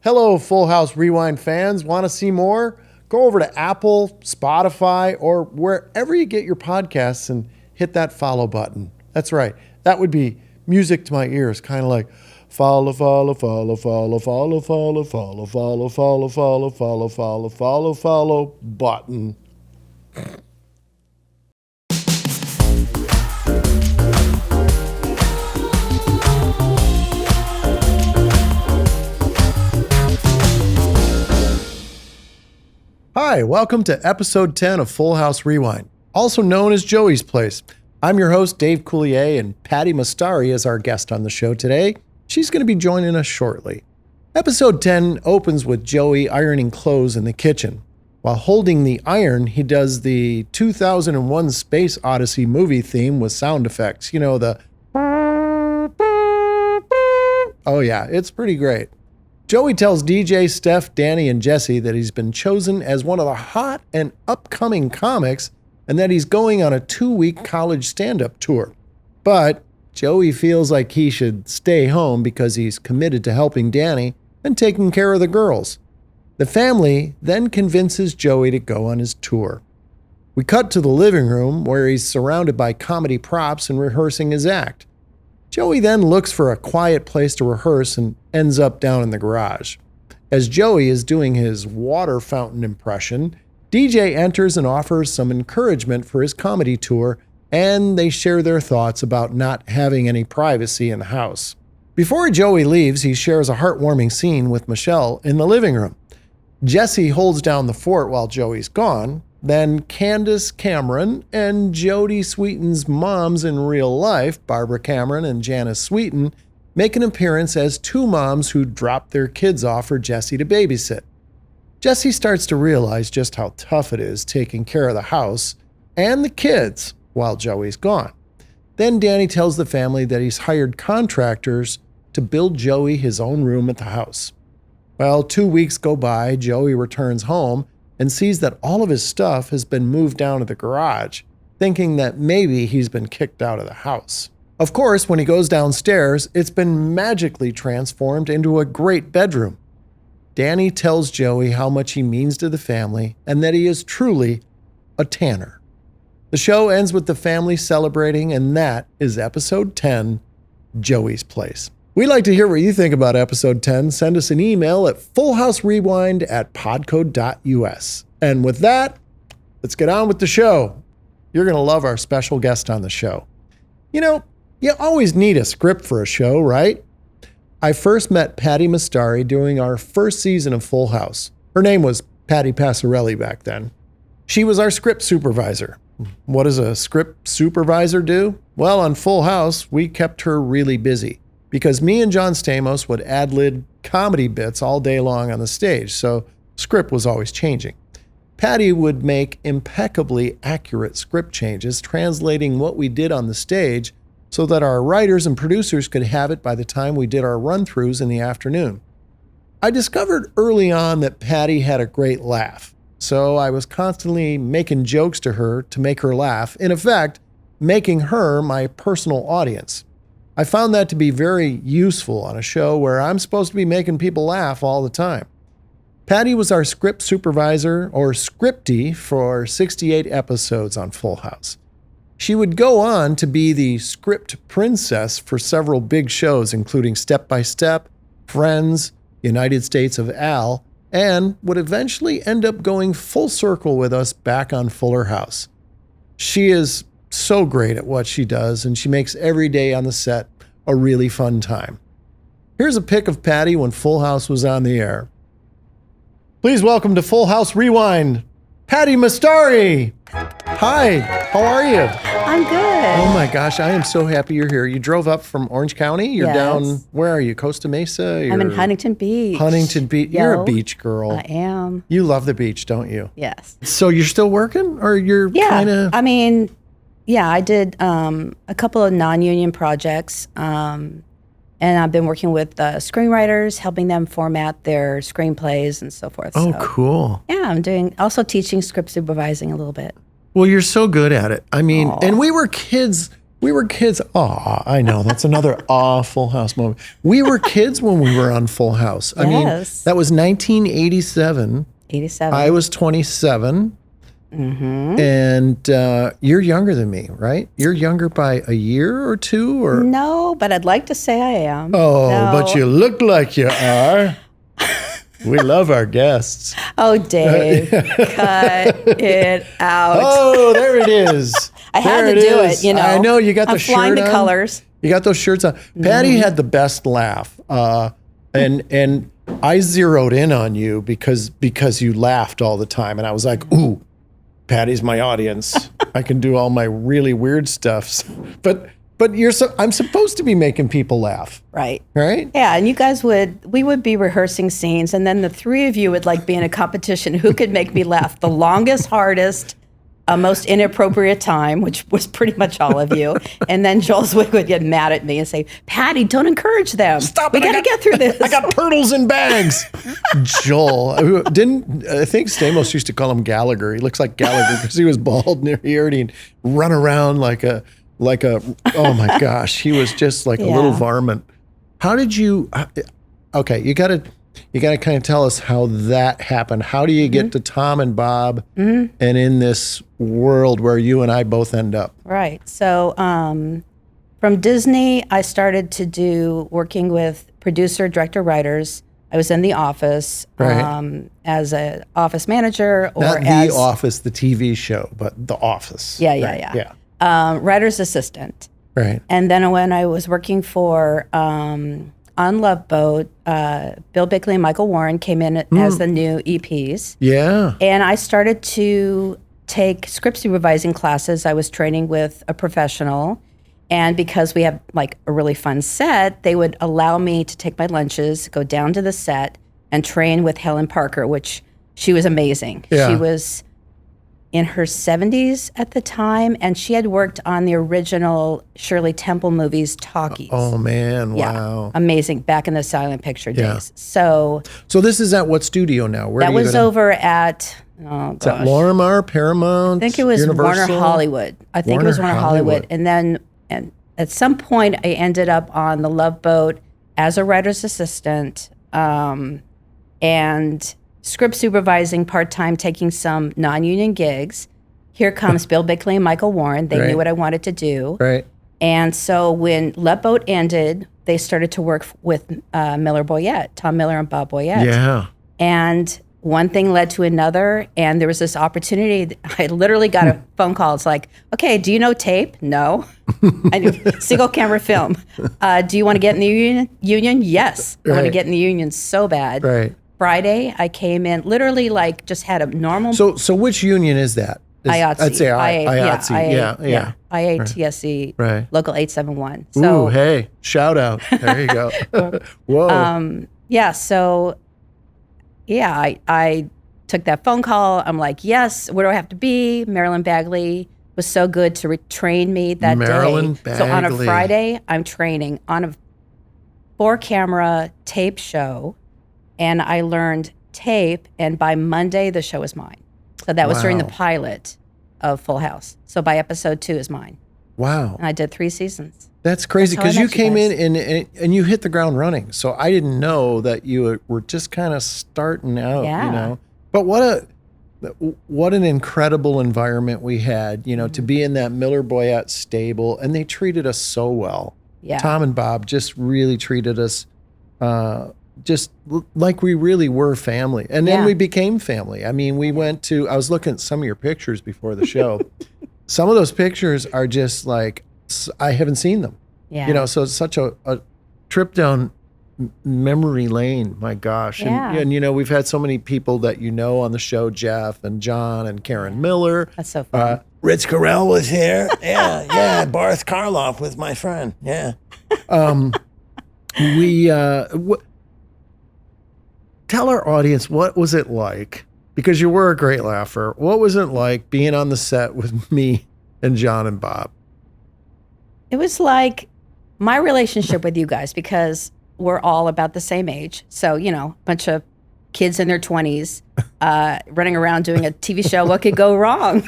Hello, Full House Rewind fans. Want to see more? Go over to Apple, Spotify, or wherever you get your podcasts and hit that follow button. That's right. That would be music to my ears, kind of like follow, follow, follow, follow, follow, follow, follow, follow, follow, follow, follow, follow, follow, follow button. Hi, welcome to episode 10 of Full House Rewind, also known as Joey's Place. I'm your host, Dave Coulier, and Patti Mustari is our guest on the show today. She's going to be joining us shortly. Episode 10 opens with Joey ironing clothes in the kitchen. While holding the iron, he does the 2001 Space Odyssey movie theme with sound effects. You know, the... Oh yeah, it's pretty great. Joey tells DJ, Steph, Danny, and Jesse that he's been chosen as one of the hot and upcoming comics and that he's going on a 2-week college stand-up tour. But Joey feels like he should stay home because he's committed to helping Danny and taking care of the girls. The family then convinces Joey to go on his tour. We cut to the living room where he's surrounded by comedy props and rehearsing his act. Joey then looks for a quiet place to rehearse and ends up down in the garage. As Joey is doing his water fountain impression, DJ enters and offers some encouragement for his comedy tour, and they share their thoughts about not having any privacy in the house. Before Joey leaves, he shares a heartwarming scene with Michelle in the living room. Jesse holds down the fort while Joey's gone. Then Candace Cameron and Jodie Sweeten's moms in real life, Barbara Cameron and Janice Sweeten, make an appearance as two moms who drop their kids off for Jesse to babysit. Jesse starts to realize just how tough it is taking care of the house and the kids while Joey's gone. Then Danny tells the family that he's hired contractors to build Joey his own room at the house. Well, 2 weeks go by, Joey returns home and sees that all of his stuff has been moved down to the garage, thinking that maybe he's been kicked out of the house. Of course, when he goes downstairs, it's been magically transformed into a great bedroom. Danny tells Joey how much he means to the family and that he is truly a tanner. The show ends with the family celebrating, and that is episode 10, Joey's Place. We'd like to hear what you think about episode 10. Send us an email at fullhouserewind@podco.us. And with that, let's get on with the show. You're going to love our special guest on the show. You know, you always need a script for a show, right? I first met Patti Mustari during our first season of Full House. Her name was Patti Passarelli back then. She was our script supervisor. What does a script supervisor do? Well, on Full House, we kept her really busy, because me and John Stamos would ad-lib comedy bits all day long on the stage, so script was always changing. Patti would make impeccably accurate script changes, translating what we did on the stage so that our writers and producers could have it by the time we did our run-throughs in the afternoon. I discovered early on that Patti had a great laugh, so I was constantly making jokes to her to make her laugh, in effect, making her my personal audience. I found that to be very useful on a show where I'm supposed to be making people laugh all the time. Patti was our script supervisor, or scripty, for 68 episodes on Full House. She would go on to be the script princess for several big shows, including Step by Step, Friends, United States of Al, and would eventually end up going full circle with us back on Fuller House. She is so great at what she does, and she makes every day on the set a really fun time. Here's a pic of Patti when Full House was on the air. Please welcome to Full House Rewind, Patti Mustari. Hi, how are you? I'm good. Oh my gosh, I am so happy you're here. You drove up from Orange County? You're down, where are you, Costa Mesa? I'm in Huntington Beach. Huntington Beach. You're a beach girl. I am. You love the beach, don't you? Yes. So you're still working, or you're kind of... I mean, yeah, I did a couple of non-union projects, and I've been working with screenwriters, helping them format their screenplays and so forth. Oh, cool. Yeah, I'm also teaching script supervising a little bit. Well, you're so good at it. I mean, and we were kids We were kids. Oh, I know. That's another Full House moment. We were kids when we were on Full House. I mean, that was 1987. 87. I was 27. And you're younger than me, right? You're younger by a year or two, or no? But I'd like to say I am. Oh, no. But you look like you are. We love our guests. Oh, Dave, cut it out. Oh, there it is. I had to do it, you know. I know, you got the shirt on. I'm flying the colors. You got those shirts on. Patti had the best laugh. And I zeroed in on you because you laughed all the time. And I was like, ooh, Patti's my audience. I can do all my really weird stuff. But I'm supposed to be making people laugh. Right. Right? Yeah, and we would be rehearsing scenes, and then the three of you would like be in a competition who could make me laugh the longest, hardest, most inappropriate time, which was pretty much all of you. And then Joel Zwick would get mad at me and say, Patti, don't encourage them. Stop it. We got to get through this. I got turtles in bags. Joel, I think Stamos used to call him Gallagher. He looks like Gallagher because he was bald and he already run around like a, oh my gosh, he was just like a little varmint. How did you, okay, you got to kind of tell us how that happened. How do you get to Tom and Bob and in this world where you and I both end up? Right. So from Disney, I started to working with producer, director, writers. I was in the office as an office manager. Or Not The Office, the TV show, but The Office. Yeah. Writer's assistant. Right. And then when I was working for on Love Boat, Bill Bickley and Michael Warren came in as the new EPs. Yeah. And I started to take script supervising classes. I was training with a professional. And because we have like a really fun set, they would allow me to take my lunches, go down to the set and train with Helen Parker, which she was amazing. Yeah. She was in her 70s at the time, and she had worked on the original Shirley Temple movies, Talkies. Oh, man. Yeah, wow. amazing. Back in the silent picture days. So this is at what studio now? Where that was over at, oh Is that gosh. Lorimar, Paramount, I think it was Universal? Warner Hollywood. I think it was Warner Hollywood. And then at some point, I ended up on the Love Boat as a writer's assistant and script supervising part-time, taking some non-union gigs. Here comes Bill Bickley and Michael Warren. They knew what I wanted to do. Right. And so when Love Boat ended, they started to work with Miller Boyette, Tom Miller and Bob Boyette. Yeah. And one thing led to another, and there was this opportunity. I literally got a phone call. It's like, okay, do you know tape? No. I knew single camera film. Do you want to get in the union? Yes. I want to get in the union so bad. Right. Friday, I came in, literally like just had a normal. So which union is that? IATSE. I'd say IATSE. Yeah. IATSE, Right. Local 871. So, ooh, hey, shout out. There you go. Whoa. I took that phone call. I'm like, yes, where do I have to be? Marilyn Bagley was so good to retrain me that Marilyn day. So on a Bagley. Friday, I'm training on a 4-camera tape show, and I learned tape, and by Monday, the show is mine. So that was during the pilot of Full House. So by episode 2 is mine. Wow. And I did 3 seasons. That's crazy That's because how I you met you came guys. in and you hit the ground running. So I didn't know that you were just kind of starting out, you know. But what an incredible environment we had, you know, to be in that Miller Boyette stable, and they treated us so well. Yeah. Tom and Bob just really treated us just like we really were family. And then we became family. I mean, I was looking at some of your pictures before the show. Some of those pictures are just like, I haven't seen them. Yeah. You know, so it's such a trip down memory lane. My gosh. And, you know, we've had so many people that you know on the show, Jeff and John and Karen Miller. That's so fun. Rich Carell was here. Yeah. Barth Karloff was my friend. Yeah. Tell our audience, what was it like? Because you were a great laugher. What was it like being on the set with me and John and Bob? It was like my relationship with you guys, because we're all about the same age. So, you know, a bunch of kids in their 20s running around doing a TV show. What could go wrong?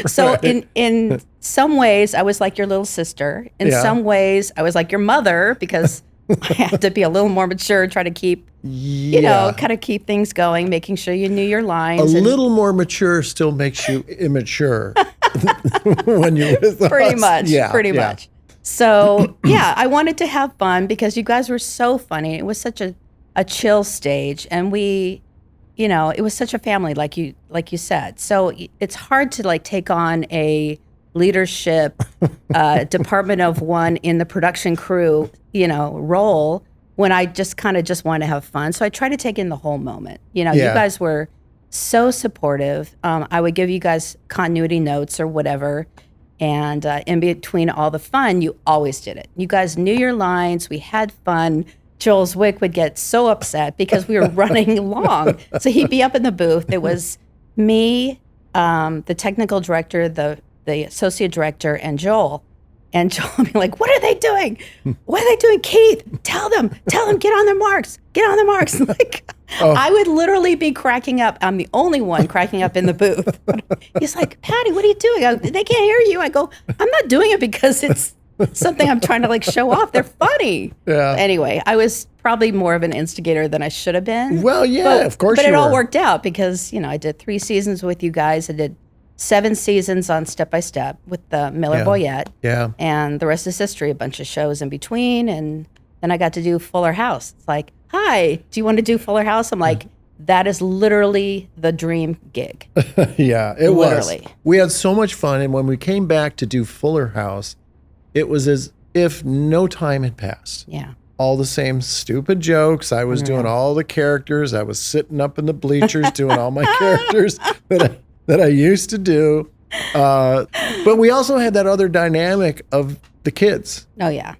So in some ways, I was like your little sister. In some ways, I was like your mother because I had to be a little more mature, try to keep, kind of keep things going, making sure you knew your lines. A little more mature still makes you immature when you're with pretty us. Pretty much. So, I wanted to have fun because you guys were so funny. It was such a chill stage, and we, it was such a family, like you said. So it's hard to like take on a leadership department of one in the production crew, role when I just want to have fun. So I try to take in the whole moment. You guys were so supportive. I would give you guys continuity notes or whatever. And in between all the fun, you always did it. You guys knew your lines. We had fun. Joel Zwick would get so upset because we were running long. So he'd be up in the booth. It was me, the technical director, the associate director, and Joel. And Joel would be like, what are they doing? What are they doing? Keith, tell them, get on their marks. Get on their marks. Like, I would literally be cracking up. I'm the only one cracking up in the booth. He's like, Patti, what are you doing? They can't hear you. I go, I'm not doing it because it's something I'm trying to like show off. They're funny. Yeah. Anyway, I was probably more of an instigator than I should have been. Well, of course but you it all were. worked out because, I did 3 seasons with you guys. I did 7 seasons on Step by Step with the Miller Boyette. Yeah. And the rest is history, a bunch of shows in between. And then I got to do Fuller House. It's like, hi, do you want to do Fuller House? I'm like, that is literally the dream gig. It was. We had so much fun. And when we came back to do Fuller House, it was as if no time had passed. Yeah. All the same stupid jokes. I was doing all the characters. I was sitting up in the bleachers doing all my characters that I used to do. But we also had that other dynamic of the kids. Oh, yeah.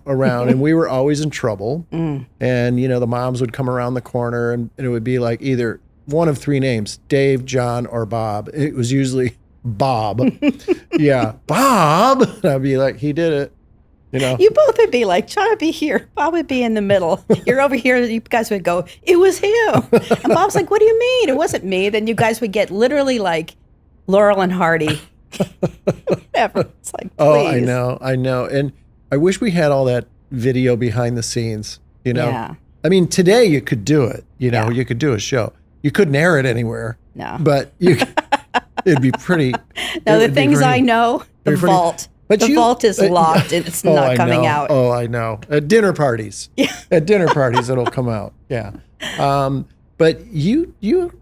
Around. And we were always in trouble. And, the moms would come around the corner and it would be like either one of 3 names, Dave, John, or Bob. It was usually Bob. Bob. And I'd be like, he did it. You both would be like, John would be here. Bob would be in the middle. You're over here. You guys would go, it was him. And Bob's like, what do you mean? It wasn't me. Then you guys would get literally like Laurel and Hardy. Whatever. It's like, please. I know. And I wish we had all that video behind the scenes, Yeah. I mean, today you could do it, you could do a show. You couldn't air it anywhere. No. But it'd be pretty. Now, the things I know, the vault. But the vault is locked and it's not coming out. Oh, I know. At dinner parties. Yeah. At dinner parties, it'll come out. Yeah. But you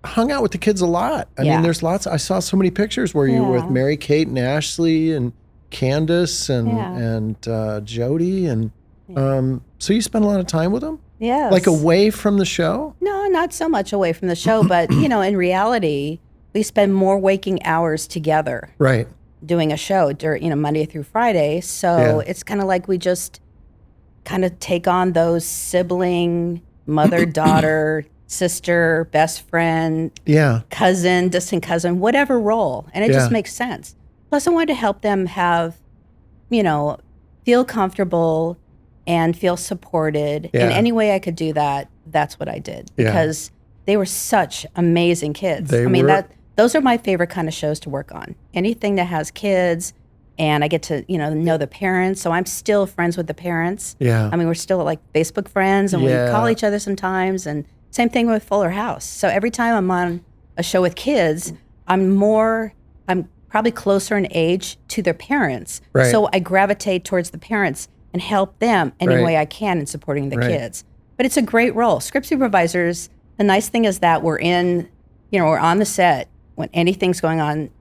hung out with the kids a lot. I mean, there's lots. I saw so many pictures where you were with Mary Kate and Ashley and Candace and Jody. And so you spent a lot of time with them? Yes. Like away from the show? No, not so much away from the show. But, in reality, we spend more waking hours together. Right. Doing a show during, Monday through Friday. So it's kind of like we just kind of take on those sibling, mother, daughter, sister, best friend, cousin, distant cousin, whatever role. And it just makes sense. Plus, I wanted to help them have, feel comfortable and feel supported. In any way I could do that, that's what I did. Because they were such amazing kids. Those are my favorite kind of shows to work on. Anything that has kids, and I get to, know the parents. So I'm still friends with the parents. Yeah. I mean, we're still like Facebook friends, and we call each other sometimes. And same thing with Fuller House. So every time I'm on a show with kids, I'm probably closer in age to their parents. Right. So I gravitate towards the parents and help them any way I can in supporting the kids. But it's a great role. Script supervisors, the nice thing is that we're on the set when anything's going on,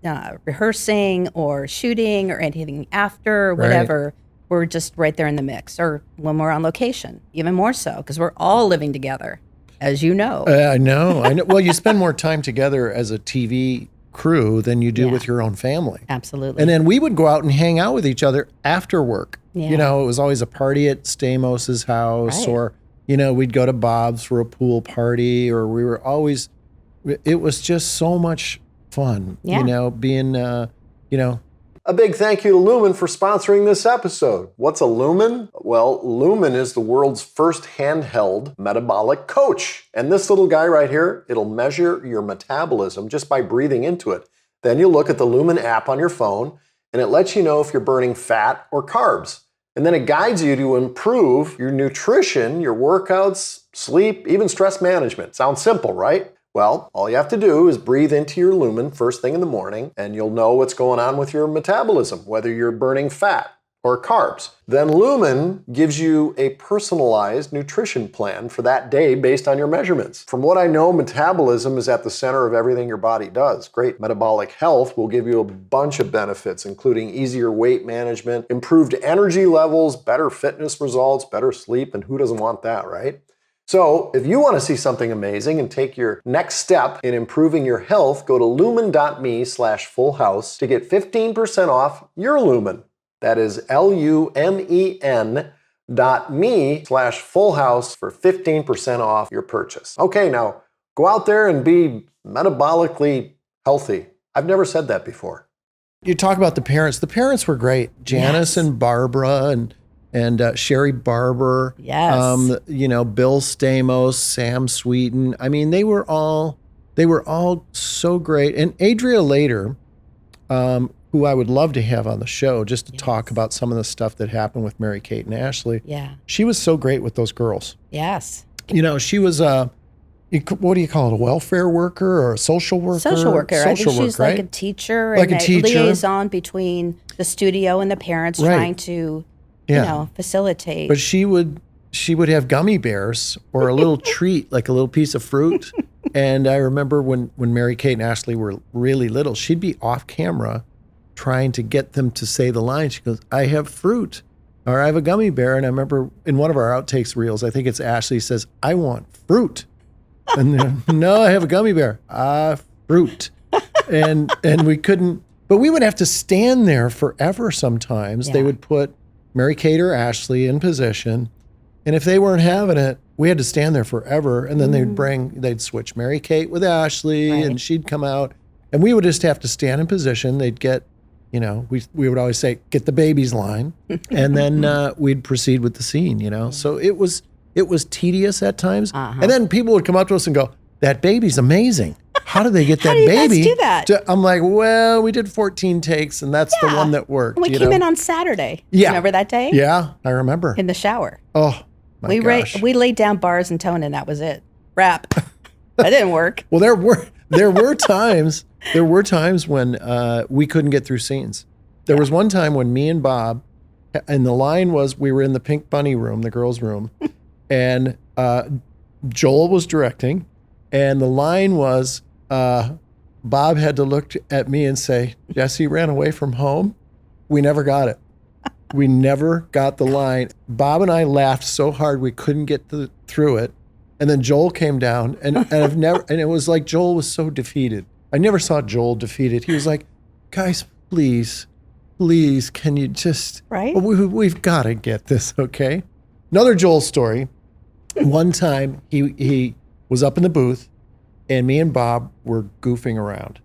rehearsing or shooting or anything after or whatever, we're just right there in the mix. Or when we're on location, even more so, because we're all living together, as you know. I know. Well, you spend more time together as a TV crew than you do with your own family. Absolutely. And then we would go out and hang out with each other after work. Yeah. It was always a party at Stamos's house, or, we'd go to Bob's for a pool party, or we were always... It was just so much fun, being, A big thank you to Lumen for sponsoring this episode. What's a Lumen? Well, Lumen is the world's first handheld metabolic coach. And this little guy right here, it'll measure your metabolism just by breathing into it. Then you look at the Lumen app on your phone, and it lets you know if you're burning fat or carbs. And then it guides you to improve your nutrition, your workouts, sleep, even stress management. Sounds simple, right? Well, all you have to do is breathe into your Lumen first thing in the morning, and you'll know what's going on with your metabolism, whether you're burning fat or carbs. Then Lumen gives you a personalized nutrition plan for that day based on your measurements. From what I know, metabolism is at the center of everything your body does. Great metabolic health will give you a bunch of benefits, including easier weight management, improved energy levels, better fitness results, better sleep, and who doesn't want that, right? So if you want to see something amazing and take your next step in improving your health, go to lumen.me/fullhouse to get 15% off your Lumen. That is lumen.me/fullhouse for 15% off your purchase. Okay, now go out there and be metabolically healthy. I've never said that before. You talk about the parents. The parents were great. Janice and Barbara and Sherry Barber. Yes. Bill Stamos, Sam Sweeten. I mean, they were all so great. And Adria Later, who I would love to have on the show just to talk about some of the stuff that happened with Mary Kate and Ashley. Yeah. She was so great with those girls. Yes. She was what do you call it, a welfare worker or a social worker? Social worker. I think she's right? like a teacher Like and a teacher. liaison between the studio and the parents trying to facilitate. But she would have gummy bears or a little treat, like a little piece of fruit. And I remember when Mary Kate and Ashley were really little, she'd be off camera trying to get them to say the line. She goes, I have fruit, or I have a gummy bear. And I remember in one of our outtakes reels, I think it's Ashley says, I want fruit. And then, no, I have a gummy bear. Fruit. And we couldn't, but we would have to stand there forever sometimes. Yeah. They would put Mary Kate or Ashley in position. And if they weren't having it, we had to stand there forever. And then they'd switch Mary Kate with Ashley and she'd come out and we would just have to stand in position. They'd get, we would always say, get the baby's line. And then we'd proceed with the scene, So it was tedious at times. And then people would come up to us and go, that baby's amazing. How did they get that baby? How do you guys do that? I'm like, well, we did 14 takes and that's the one that worked. We came in on Saturday. Yeah. Remember that day? Yeah, I remember. In the shower. Oh, my gosh. We laid down bars and tone and that was it. Wrap. That didn't work. Well, there were times when we couldn't get through scenes. There was one time when me and Bob, and the line was, we were in the Pink Bunny room, the girls' room, and Joel was directing, and the line was, Bob had to look at me and say, Jesse ran away from home. We never got it. We never got the line. Bob and I laughed so hard we couldn't get through it. And then Joel came down, and it was like Joel was so defeated. I never saw Joel defeated. He was like, guys, please, can you just, right? We've got to get this, okay? Another Joel story. One time he was up in the booth and me and Bob were goofing around.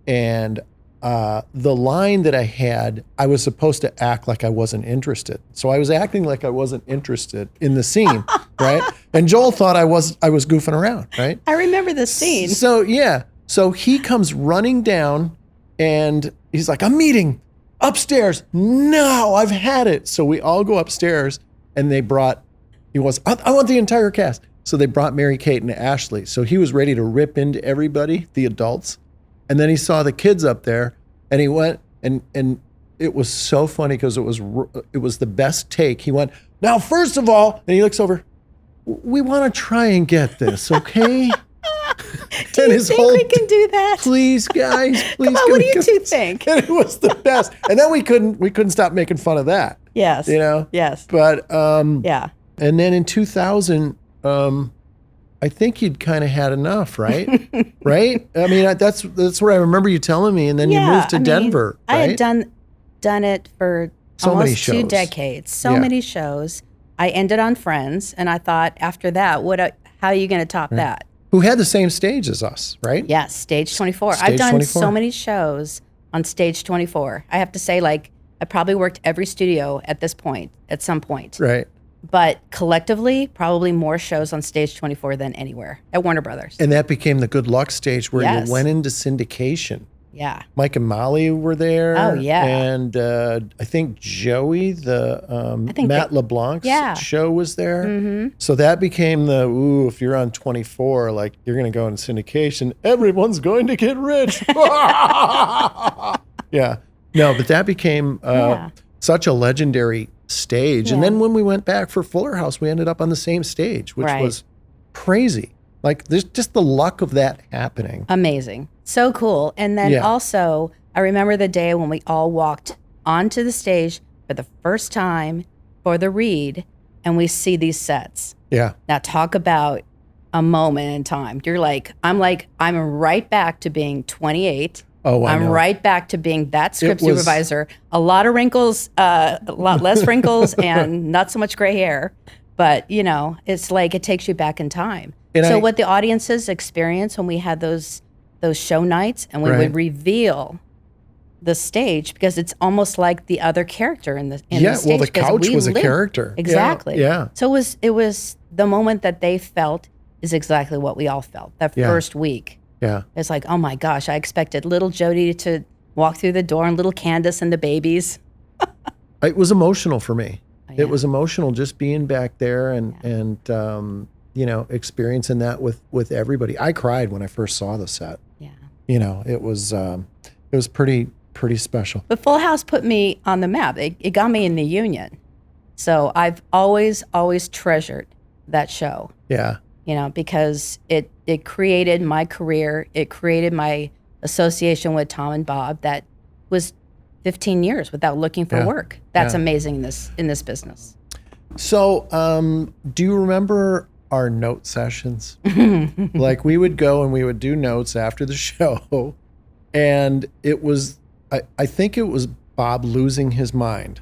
And the line that I had, I was supposed to act like I wasn't interested. So I was acting like I wasn't interested in the scene, right? And Joel thought I was goofing around, right? I remember this scene. So yeah. So he comes running down and he's like, I'm meeting upstairs. No, I've had it. So we all go upstairs and I want the entire cast. So they brought Mary Kate and Ashley. So he was ready to rip into everybody, the adults. And then he saw the kids up there and he went and it was so funny because it was the best take. He went, now, first of all, and he looks over, we want to try and get this, okay? Do you think we can do that? Please, guys, please. Come on, what do you two think? And it was the best. And then we couldn't stop making fun of that. Yes. Yes. But yeah. And then in 2000, I think you'd kind of had enough, right? Right? I mean, that's what I remember you telling me. And then you moved to Denver. Right? I had done it for so almost 2 decades. So many shows. I ended on Friends, and I thought after that, how are you going to top that? Who had the same stage as us, right? Yes, Stage 24. I've done 24. So many shows on stage 24. I have to say, like, I probably worked every studio at this point, at some point. Right. But collectively, probably more shows on stage 24 than anywhere at Warner Brothers. And that became the Good Luck stage where Yes. you went into syndication. Yeah. Mike and Molly were there. Oh, yeah. And I think Joey, the Matt LeBlanc's Yeah. show was there. So that became if you're on 24, like you're going to go in syndication, everyone's going to get rich. Yeah. No, but that became such a legendary stage. And then when we went back for Fuller House, we ended up on the same stage, which was crazy. Like there's just the luck of that happening. Amazing. So cool. And then also, I remember the day when we all walked onto the stage for the first time for the read, and we see these sets. Yeah. Now talk about a moment in time. I'm right back to being 28. Oh, I know. I'm right back to being that script supervisor. A lot of wrinkles, a lot less wrinkles, and not so much gray hair. But, you know, it's like it takes you back in time. So what the audiences experience when we had those show nights and we would reveal the stage, because it's almost like the other character in the stage. Well, the couch was a character. Exactly. Yeah. So it was the moment that they felt is exactly what we all felt that first week. Yeah. It's like, oh my gosh, I expected little Jody to walk through the door and little Candace and the babies. It was emotional for me. Yeah. It was emotional just being back there and you know, experiencing that with everybody. I cried when I first saw the set. Yeah. You know, it was pretty special. But Full House put me on the map. It got me in the union. So I've always treasured that show. Yeah. You know, because it created my career. It created my association with Tom and Bob that was 15 years without looking for work. That's amazing in this business. So, do you remember our note sessions? Like we would go and we would do notes after the show, and it was, I think it was Bob losing his mind.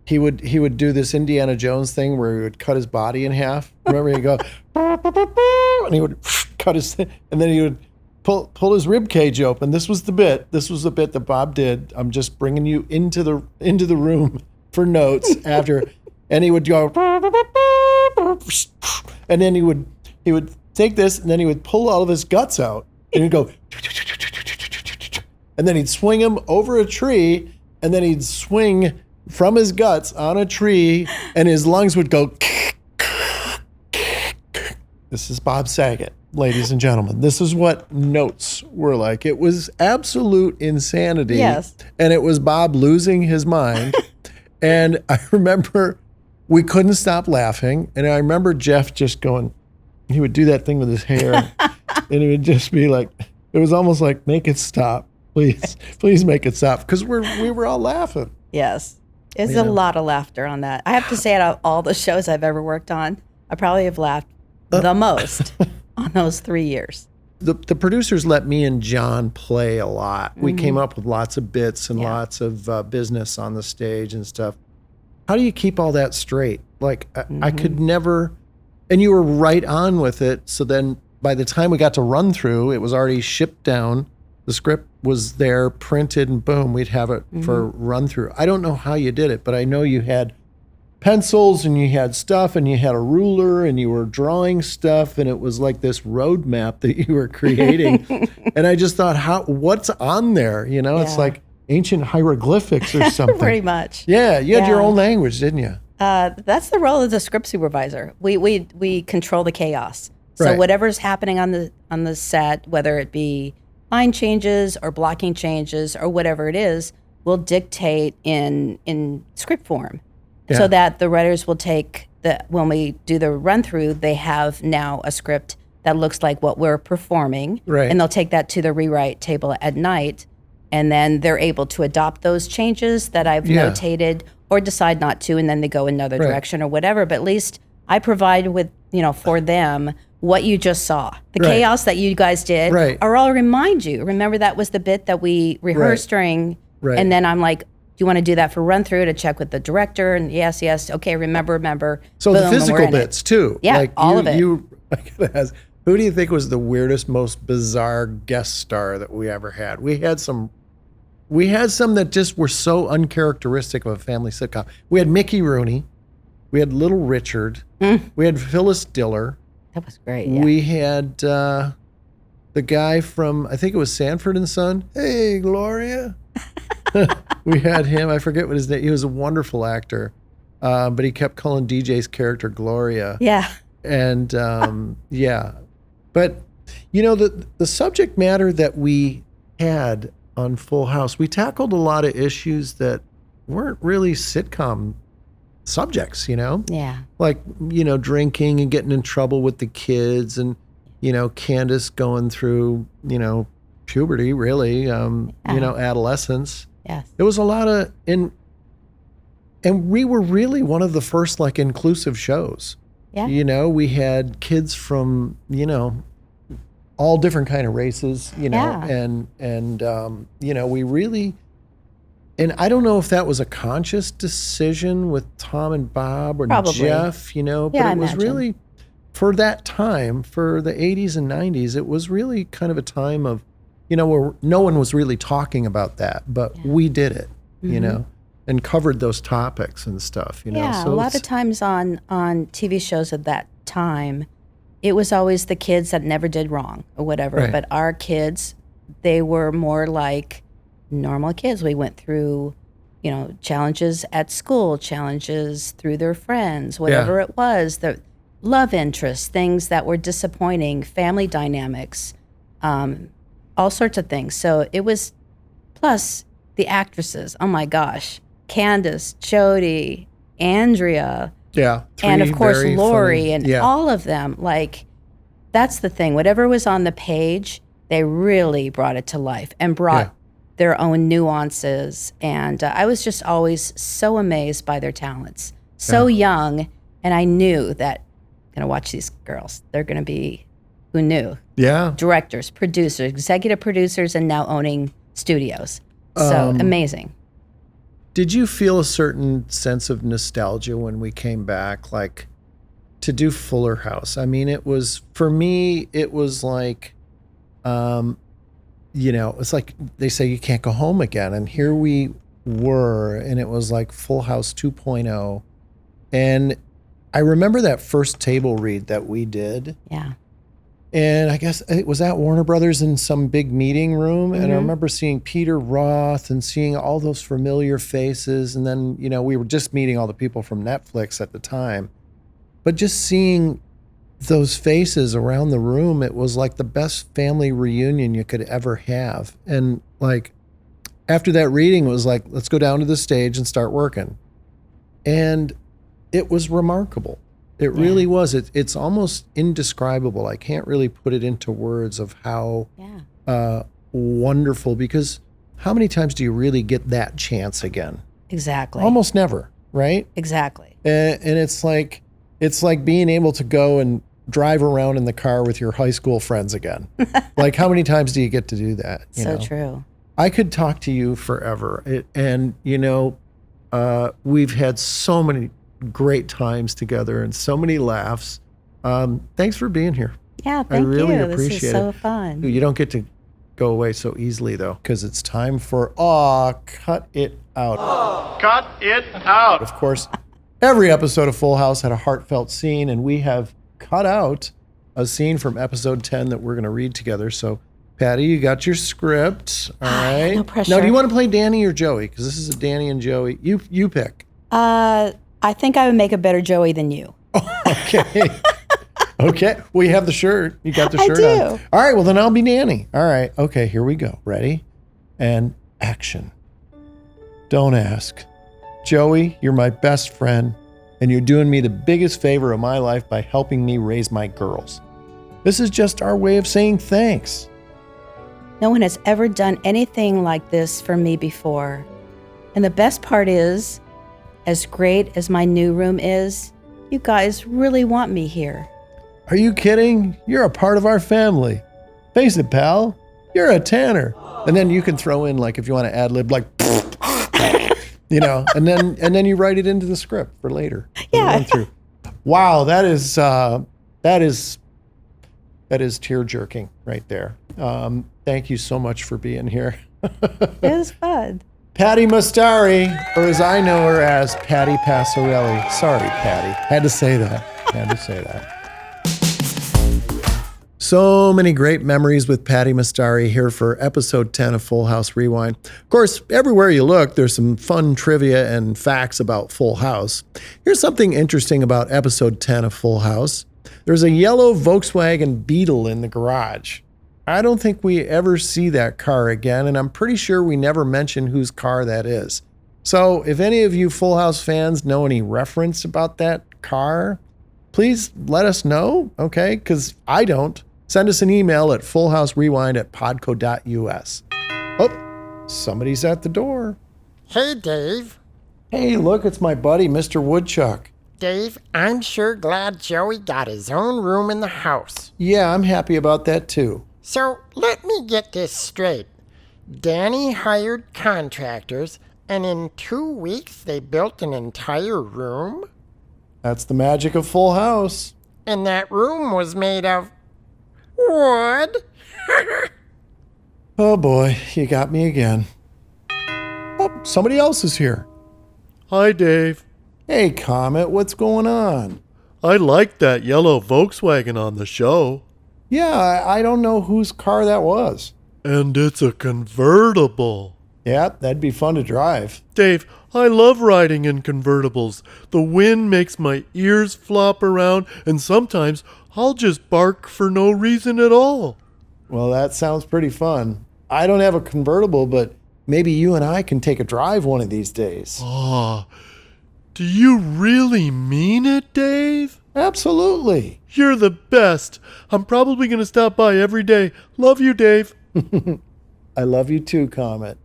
He would do this Indiana Jones thing where he would cut his body in half. Remember, he'd go, and he would cut his, and then he would pull his rib cage open. This was the bit. This was the bit that Bob did. I'm just bringing you into the room for notes after, and he would go, and then he would take this, and then he would pull all of his guts out, and he'd go, and then he'd swing him over a tree, and then he'd swing from his guts on a tree, and his lungs would go. This is Bob Saget, ladies and gentlemen. This is what notes were like. It was absolute insanity. Yes. And it was Bob losing his mind. And I remember we couldn't stop laughing. And I remember Jeff just going, he would do that thing with his hair. And he would just be like, it was almost like, make it stop. Please make it stop. Because we were all laughing. Yes. It's a lot of laughter on that. I have to say, out of all the shows I've ever worked on, I probably have laughed the most on those 3 years. The producers let me and John play a lot. We came up with lots of bits and lots of business on the stage and stuff. How do you keep all that straight? Like, I could never, and you were right on with it. So then by the time we got to run through, it was already shipped down. The script was there, printed, and boom, we'd have it for run through. I don't know how you did it, but I know you had pencils and you had stuff and you had a ruler and you were drawing stuff, and it was like this roadmap that you were creating. And I just thought, what's on there? You know, it's like ancient hieroglyphics or something. Pretty much. Yeah, you had your own language, didn't you? That's the role of the script supervisor. We control the chaos. So whatever's happening on the set, whether it be line changes or blocking changes or whatever it is, will dictate in script form. Yeah. So that the writers will take when we do the run through, they have now a script that looks like what we're performing. Right. And they'll take that to the rewrite table at night, and then they're able to adopt those changes that I've notated or decide not to, and then they go another direction or whatever. But at least I provide with, for them what you just saw. The chaos that you guys did, or I'll remind you, remember that was the bit that we rehearsed during, and then I'm like, do you want to do that for run through to check with the director? And yes, okay, remember. So boom, the physical bits too. Yeah, like all of it. I gotta ask, who do you think was the weirdest, most bizarre guest star that we ever had? We had some we had some that just were so uncharacteristic of a family sitcom. We had Mickey Rooney. We had Little Richard. We had Phyllis Diller. That was great. Yeah. We had the guy from, I think it was Sanford and Son. Hey, Gloria. We had him. I forget what his name. He was a wonderful actor, but he kept calling DJ's character Gloria. Yeah. And yeah, but you know, the subject matter that we had on Full House, we tackled a lot of issues that weren't really sitcom subjects, you know? Yeah. Like, you know, drinking and getting in trouble with the kids, and, you know, Candace going through, you know, puberty, really, you know, adolescence. Yes. It was a lot of, and we were really one of the first, like, inclusive shows. Yeah. You know, we had kids from, you know, all different kind of races, you know, and you know, we really, and I don't know if that was a conscious decision with Tom and Bob or Probably. Jeff, you know, but Yeah, it was imagine. really, for that time, for the 80s and 90s, it was really kind of a time of, you know, where no one was really talking about that, but we did it, you know, and covered those topics and stuff, you know. Yeah, So a lot of times on TV shows at that time, it was always the kids that never did wrong or whatever. Right. But our kids, they were more like normal kids. We went through, you know, challenges at school, challenges through their friends, whatever it was, the love interests, things that were disappointing, family dynamics, all sorts of things. So it was, plus the actresses, oh my gosh, Candace, Jody, Andrea, yeah, and of three course very Lori, funny- and yeah. all of them. Like, that's the thing. Whatever was on the page, they really brought it to life and brought their own nuances. And I was just always so amazed by their talents. So young, and I knew that I'm gonna watch these girls. They're gonna be, who knew? Yeah. Directors, producers, executive producers, and now owning studios. So amazing. Did you feel a certain sense of nostalgia when we came back, like, to do Fuller House? I mean, it was, for me, it was like, you know, it's like they say you can't go home again. And here we were, and it was like Full House 2.0. And I remember that first table read that we did. Yeah. And I guess it was at Warner Brothers in some big meeting room. And I remember seeing Peter Roth and seeing all those familiar faces. And then, you know, we were just meeting all the people from Netflix at the time. But just seeing those faces around the room, it was like the best family reunion you could ever have. And like, after that reading, it was like, let's go down to the stage and start working. And it was remarkable. It really was. It's almost indescribable. I can't really put it into words of how wonderful, because how many times do you really get that chance again? Exactly. Almost never, right? Exactly. And it's like being able to go and drive around in the car with your high school friends again. Like, how many times do you get to do that? You So know? true. I could talk to you forever. And, you know, we've had so many great times together and so many laughs. Thanks for being here. Yeah, thank you. really This appreciate is so it. fun. You don't get to go away so easily, though, because it's time for Cut It Out. Cut It Out. Of course, every episode of Full House had a heartfelt scene, and we have cut out a scene from episode 10 that we're going to read together. So, Patty, you got your script. All right. No pressure. Now, do you want to play Danny or Joey? Because this is a Danny and Joey. You pick. I think I would make a better Joey than you. Okay. Okay. Well, you have the shirt. You got the I shirt do. on. All right. Well, then I'll be Danny. All right. Okay. Here we go. Ready? And action. Don't ask. Joey, you're my best friend, and you're doing me the biggest favor of my life by helping me raise my girls. This is just our way of saying thanks. No one has ever done anything like this for me before. And the best part is, as great as my new room is, you guys really want me here. Are you kidding? You're a part of our family. Face it, pal. You're a Tanner. And then you can throw in, like, if you want to ad lib, like, you know, and then you write it into the script for later. Yeah. Wow, that is tear jerking right there. Thank you so much for being here. It was fun. Patti Mustari, or as I know her as Patti Passarelli. Sorry, Patti. Had to say that. So many great memories with Patti Mustari here for episode 10 of Full House Rewind. Of course, everywhere you look, there's some fun trivia and facts about Full House. Here's something interesting about episode 10 of Full House. There's a yellow Volkswagen Beetle in the garage. I don't think we ever see that car again, and I'm pretty sure we never mention whose car that is. So if any of you Full House fans know any reference about that car, please let us know, okay? Because I don't. Send us an email at fullhouserewind@podco.us. Oh, somebody's at the door. Hey, Dave. Hey, look, it's my buddy, Mr. Woodchuck. Dave, I'm sure glad Joey got his own room in the house. Yeah, I'm happy about that too. So let me get this straight. Danny hired contractors, and in 2 weeks they built an entire room? That's the magic of Full House. And that room was made of wood? Oh boy, you got me again. Oh, somebody else is here. Hi, Dave. Hey, Comet, what's going on? I liked that yellow Volkswagen on the show. Yeah, I don't know whose car that was. And it's a convertible. Yeah, that'd be fun to drive. Dave, I love riding in convertibles. The wind makes my ears flop around, and sometimes I'll just bark for no reason at all. Well, that sounds pretty fun. I don't have a convertible, but maybe you and I can take a drive one of these days. Ah, do you really mean it, Dave? Absolutely. You're the best. I'm probably going to stop by every day. Love you, Dave. I love you too, Comet.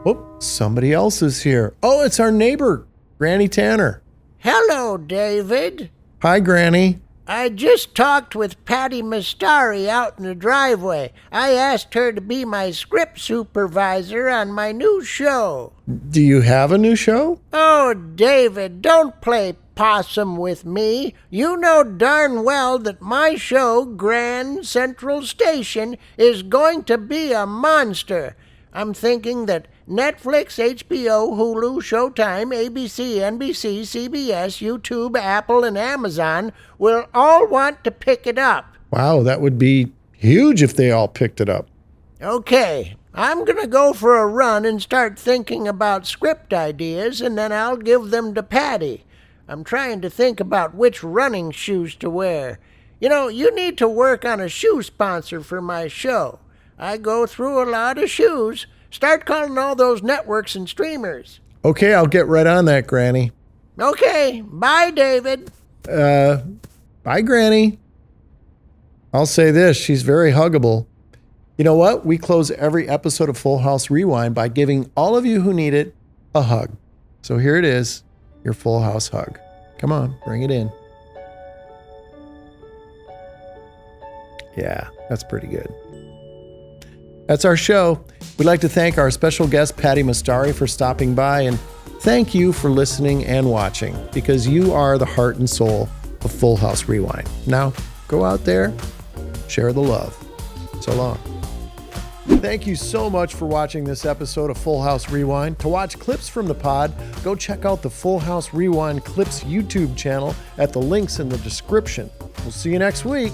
Oh, somebody else is here. Oh, it's our neighbor, Granny Tanner. Hello, David. Hi, Granny. I just talked with Patti Mustari out in the driveway. I asked her to be my script supervisor on my new show. Do you have a new show? Oh, David, don't play possum with me. You know darn well that my show, Grand Central Station, is going to be a monster. I'm thinking that Netflix, HBO, Hulu, Showtime, ABC, NBC, CBS, YouTube, Apple, and Amazon will all want to pick it up. Wow, that would be huge if they all picked it up. Okay, I'm going to go for a run and start thinking about script ideas, and then I'll give them to Patti. I'm trying to think about which running shoes to wear. You know, you need to work on a shoe sponsor for my show. I go through a lot of shoes. Start calling all those networks and streamers. Okay, I'll get right on that, Granny. Okay, bye, David. Bye, Granny. I'll say this, she's very huggable. You know what? We close every episode of Full House Rewind by giving all of you who need it a hug. So here it is, your Full House hug. Come on, bring it in. Yeah, that's pretty good. That's our show. We'd like to thank our special guest, Patti Mustari, for stopping by, and thank you for listening and watching, because you are the heart and soul of Full House Rewind. Now, go out there, share the love. So long. Thank you so much for watching this episode of Full House Rewind. To watch clips from the pod, go check out the Full House Rewind Clips YouTube channel at the links in the description. We'll see you next week.